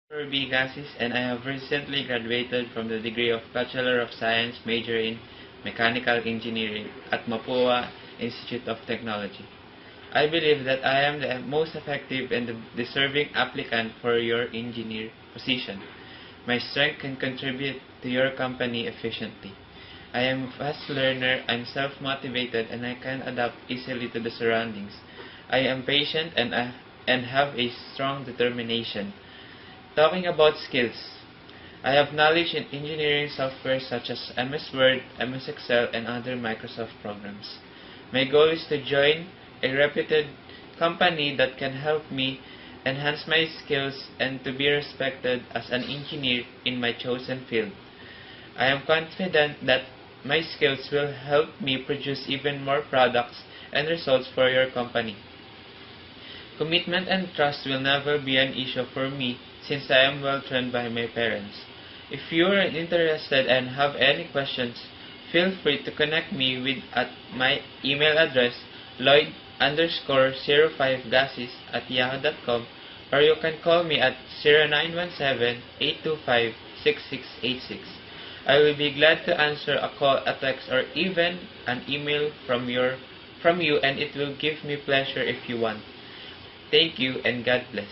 B. Gasis, and I have recently graduated from the degree of Bachelor of Science major in Mechanical Engineering at Mapua Institute of Technology. I believe that I am the most effective and deserving applicant for your engineer position. My strength can contribute to your company efficiently. I am a fast learner, I'm self-motivated, and I can adapt easily to the surroundings. I am patient and have a strong determination. Talking about skills, I have knowledge in engineering software such as MS Word, MS Excel, and other Microsoft programs. My goal is to join a reputed company that can help me enhance my skills and to be respected as an engineer in my chosen field. I am confident that my skills will help me produce even more products and results for your company. Commitment and trust will never be an issue for me since I am well trained by my parents. If you are interested and have any questions, feel free to connect me with at my email address lloyd_05gasis@yahoo.com, or you can call me at 0917-825-6686. I will be glad to answer a call, a text, or even an email from you, and it will give me pleasure if you want. Thank you and God bless.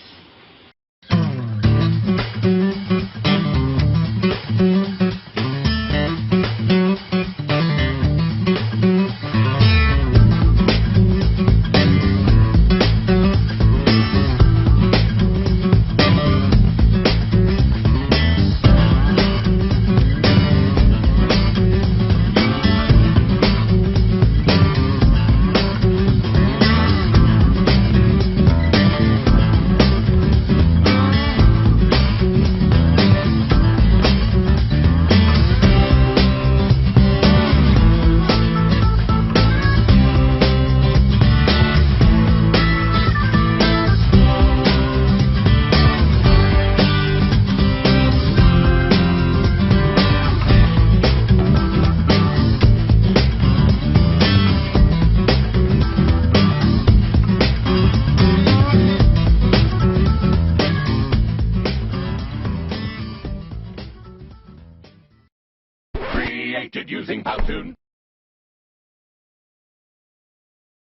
Created using Powtoon.